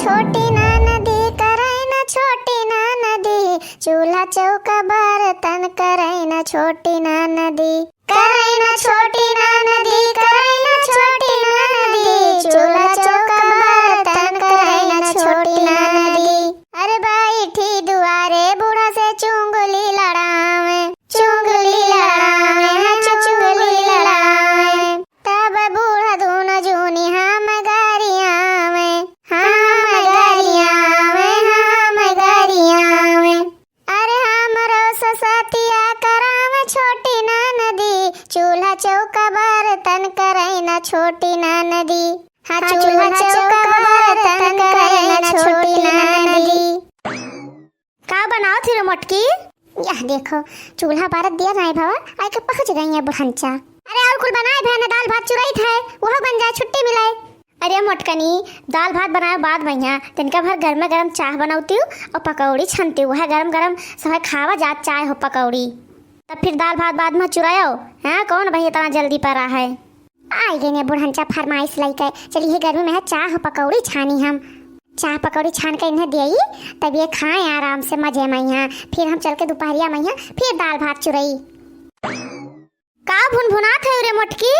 छोटी ना नदी करे ना छोटी ना नदी, चूल्हा चौका बर्तन करे ना छोटी ना नदी, करे ना छोटी ना नदी, करे ना छोटी ना नदी, चूल्हा चौका बर्तन करे ना छोटी ना नदी। अरे बैठी दुआरे बूढ़ा से चुंगली लड़ावे, चुंगली लड़ावे, चुंगली लड़ावे, तब बूढ़ा दूनो जूनी हम गरिया में, हम गरिया में, हम गरिया में। अरे हमरो ससतिया करावे छोटी ना नदी, चूल्हा चौका बर्तन करे ना छोटी ना नदी, हाँ चूल्हा चौका बर्तन करे ना छोटी ना नदी। का बनाओ थी मोटकी? यह देखो चूल्हा बारत दिया नहीं भावा, आई के पहुंच गई है बुढ़ंचा। अरे और कुल बनाए भैया ने दाल भात चुराई था, वह बन जाए छुट्टी मिलाए। अरे मोटकनी दाल भात बनाए बाद भैया तिनका भर गर्मा गर्म चाय बनाती हूँ और पकौड़ी छनती हूँ, वह गरम गरम सब खावा जात चाय हो पकौड़ी, तब फिर दाल भात बाद में चुरायो। हाँ कौन भैया इतना जल्दी पर रहा है? आई गई ने बुढ़ंचा फरमाइश लाई के, चलिए गर्मी में चाय हो पकौड़ी छानी, हम चाय पकौड़ी छान के इन्हें दी तब ये खाएं आराम से मजे में यहाँ, फिर हम चल के दोपहरिया में फिर दाल भात चुराई। का भुनभुनात है रे मोटकी?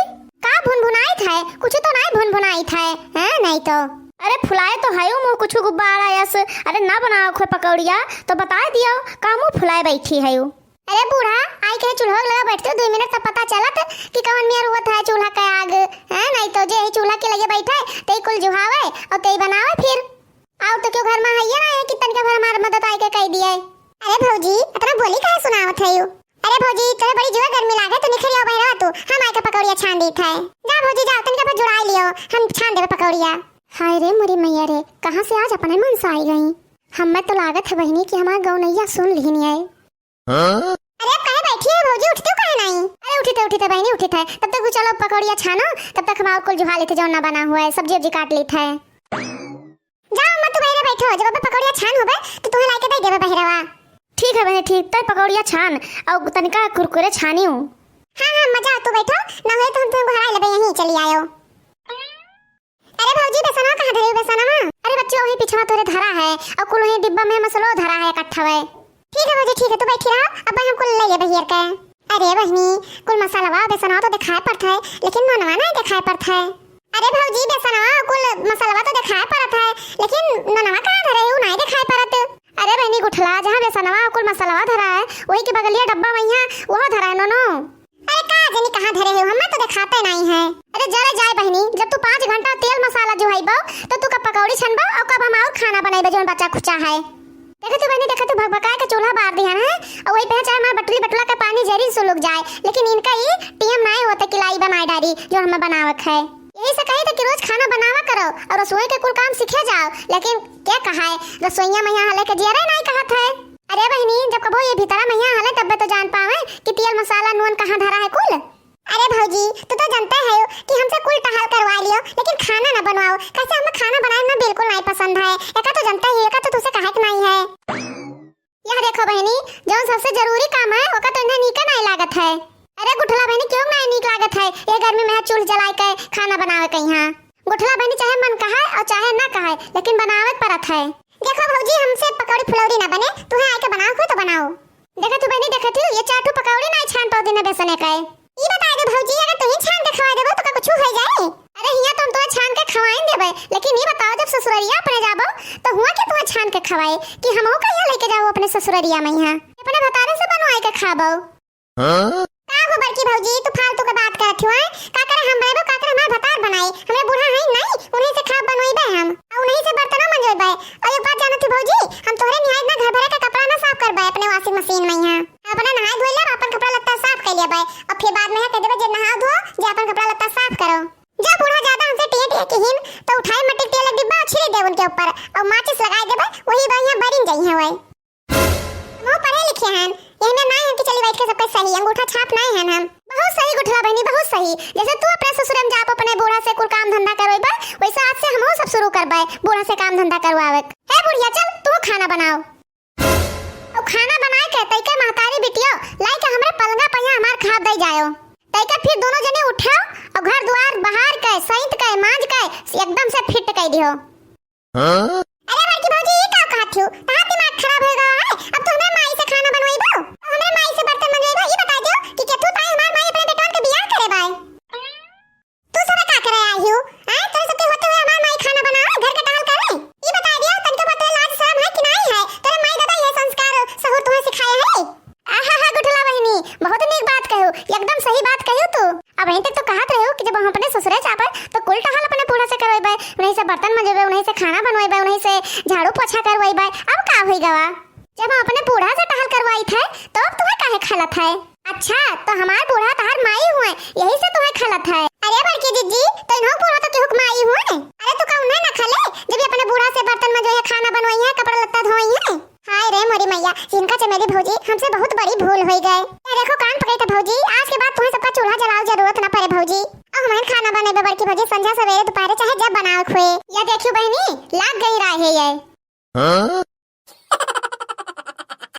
का भुनभुनाई था? कुछ तो नहीं भुनभुनाई था, हैं नहीं तो। अरे फुलाए तो है मुँह कुछ गुब्बारा यस। अरे ना बनाओ खोए पकौड़िया तो बता दियो का मुँह फुलाए बैठी है। अरे बूढ़ा आई के चूल्हा लगा बैठते 2 मिनट तब पता चलत कि कौन मेर हुआ था चूल्हा का आग, है नहीं तो जे चूल्हा के लगे बैठे ते कुल जुहावे और ते बनावे फिर आओ तो क्यों घर में आइए ना कि तनका भर हमार मदद आई के कह दिए। अरे भौजी इतना बोली काहे सुनावत है यू? अरे भौजी तेरे बड़ी जुआ गर्मी लागे तो निकल आओ बहरा तू, हम आई के पकौड़िया छान दी था। जा भौजी जा तनका भर जुड़ा लियो, हम छान देबे पकौड़िया। हाय रे मोरी मैया रे, कहां से आज अपने मन से आई गई। हमें तो लागत है बहनी कि हमार गौनैया सुन ली है। अरे अब कहे बैठी है भौजी, उठते हो कहे नहीं? अरे उठी थे बहनी उठी थे, तब तक चलो पकौड़िया छानो, तब तक हम कुल जुहा लेते जो ना बना हुआ है, सब्जी वब्जी काट ली थे। जाओ मत तू बहरे बैठो, जब पकौड़िया छान होबे तो तुम्हें लाके दे देबे बहरवा। ठीक है बहनी ठीक, तय पकौड़िया छान और तनिका कुरकुरे छानी हूं। हां मजा तू बैठो, ना होए तो हम तुम्हें घर लेबे यहीं चली आयो। अरे भौजी बेसनवा कहां धरे बेसनवा? अरे बच्चों वही पीछवा तोरे धरा है और कुल वही डिब्बा में मसालो धरा है इकट्ठा है। ठीक है भौजी ठीक है, तू बैठी रहो, अब हम कुल ले ले बहियर के। अरे बहनी कुल मसालावा बेसनवा तो दिखाई पड़ता है लेकिन ननवा नहीं दिखाई पड़ता है। अरे भौजी बेसनवा कुल मसालावा तो दिखाई पड़ता है लेकिन ननवा कहां धरे है, नहीं दिखाई पड़त। अरे बहनी गुठला जहां बेसनवा कुल मसालावा धरा है वही के बगलिया डब्बा वहीं वह धरा है नो। अरे का जानी कहां धरे हो, हमें तो दिखाते नहीं है। अरे जरा जाए बहनी, जब तू 5 घंटा तेल मसाला जो है तो तू कब पकौड़ी छनबा और कब हम और खाना बनाइबे जो बच्चा खुचा है। देखा तू बहनी देखा तू भगभका के चूल्हा बार दिया है और वही पे चाहे हमारा बटली बटला का पानी जरी सुलग जाए, लेकिन इनका ये टीएम नहीं होता किलाई बनाई डारी जो हमें बनावक है। यही से कही था कि रोज खाना बनावा करो और रसोई के कुल काम सीखे जाओ, लेकिन क्या कहा है रसोईया में यहाँ हले के जियरे नहीं कहा था। अरे बहनी जब कबो ये भीतरा में यहाँ हले तब तो जान पावे कि तेल मसाला नून कहाँ धरा है कुल। अरे भौजी तू तो जानता है कि हमसे कुल टहल करवा लियो लेकिन खाना ना बनवाओ, कैसे हमें खाना बनाना बिल्कुल नहीं पसंद है। एका तो जानता है एका तो तुझसे कहा कि नहीं है। यह देखो बहनी जो सबसे जरूरी काम है ओका तो इन्हें नीका नहीं लागत है। अरे गुठला बहनी क्यों नहीं नीक लागत है ये गर्मी में चूल्हा जलाए के खाना बनावे के यहाँ। गुठला बहनी चाहे मन कहा और चाहे ना कहा लेकिन बनावे पड़त है। देखो भौजी हमसे पकौड़ी फुलौड़ी ना बने, तुम्हें आके बनाओ को तो बनाओ। देखा तू बहनी देखा तू ये 4 पकौड़ी नहीं छान पाओ दिन बेसन के। ये बता दे भौजी अगर तुम छान के खवा देबो तो का कुछ हो जाए? अरे हिया तुम तो छान के खवाएं देबे, लेकिन ये बताओ जब ससुररिया अपने जाबो तो हुआ कि तू छान के खवाए कि हमहू कहिया लेके जाओ अपने ससुररिया में यहाँ अपने बतारे से बनवाए के खाबो। का हो बड़की भौजी तू फालतू के बात करत हो? का करे हम बनाबो का करे हमार भतार बनाई, हमरे बूढ़ा है नहीं उन्हीं से खाब बनवाइबे हम और उन्हीं से बर्तनों मंजोइबे। और एक बात जानत थी भौजी हम तोरे निहाय ना घर भरे के कपड़ा ना साफ करबे अपने वॉशिंग मशीन में यहाँ अपना नहाय धोइ ले अपन कपड़ा लत्ता साफ कर लेबे और फिर बाद में कह देबे जे नहा धो जे अपन कपड़ा लत्ता साफ करो। जब बूढ़ा ज्यादा हमसे टिए टिए की हिन तो उठाए मट्टी तेल डिब्बा छिड़क दे उनके ऊपर और माचिस लगाए देबे वही बढ़िया बरिन जाई है। हम पढ़े लिखे हैं इनमें नहीं है कि चली बैठ के सबके सही अंगूठा छाप नहीं है हम। बहुत सही गुठला बहनी बहुत सही, जैसे तू अपने ससुर में जाप अपने बूढ़ा से कुल काम धंधा करवाइबा वैसे आज से हमहू सब शुरू करबे बूढ़ा से काम धंधा करवावे। ए बुढ़िया चल तू खाना बनाओ और खाना बनाए के तई के महतारी बिटियो लाई के हमरे पलंगा पहिया हमार खा दे जायो तई के फिर दोनों जने उठाओ और घर द्वार बाहर के सईत के मांज के एकदम से फिट कर दियो। देखियो ता दिमाग खराब होएगा है। अब तो हमें माई से खाना बनवाइबो, हमें माई से बर्तन मंजवाइबो। ये बता दियो कि केतु ताई हमार माई अपने बेटवन के बियाह करे बाय। तू सब का करे आई हो हैं? तोरे सबके होते हुए हमार माई खाना बनावे, घर का टहल करे। ये बता दियो तनके पता लाज शर्म है कि नहीं है? तेरे माई दादा ये संस्कार सहूर तुम्हें सिखाया है? आहा गुठला बहनी, बहुत नीक बात कहू, एकदम सही बात कहू तू। अब यहीं तक तो कहत रहू कि जब हम अपने ससुरे जाबे तो कुल टहल अपने बूढ़ा से करवाइबे, उन्हीं से बर्तन मंजवाइबे, उन्हीं से खाना बनवाइबे, उन्हीं से झाड़ू पोछा करवाइबे। अब का होई गवा? जब हम अपने बूढ़ा से टहल करवाई थे तो अब तुम्हें काहे खलत है? अच्छा तो हमार बूढ़ा तहार माई हुए, यही से तुम्हें खलत है। अरे बड़की जीजी तो इन्हों बूढ़ा तो केहुक माई हुए। अरे तू का उन्हें ना खले जब ये अपने बूढ़ा से बर्तन मंजवाई है, खाना बनवाई है, कपड़ा लत्ता धोई है। हाय रे मोरी मैया, जिनका चमेली भौजी हमसे बहुत बड़ी भूल हो गए। देखो कान पकड़े थे भौजी, आज के बाद तुम्हें सबका चूल्हा जलाओ जरूरत ना पड़े भौजी। अब हमें खाना बनेबे बड़की भौजी, संध्या सवेरे दोपहर चाहे जब बनाओ खोए। या देखियो बहनी लाग गई रहा है ये।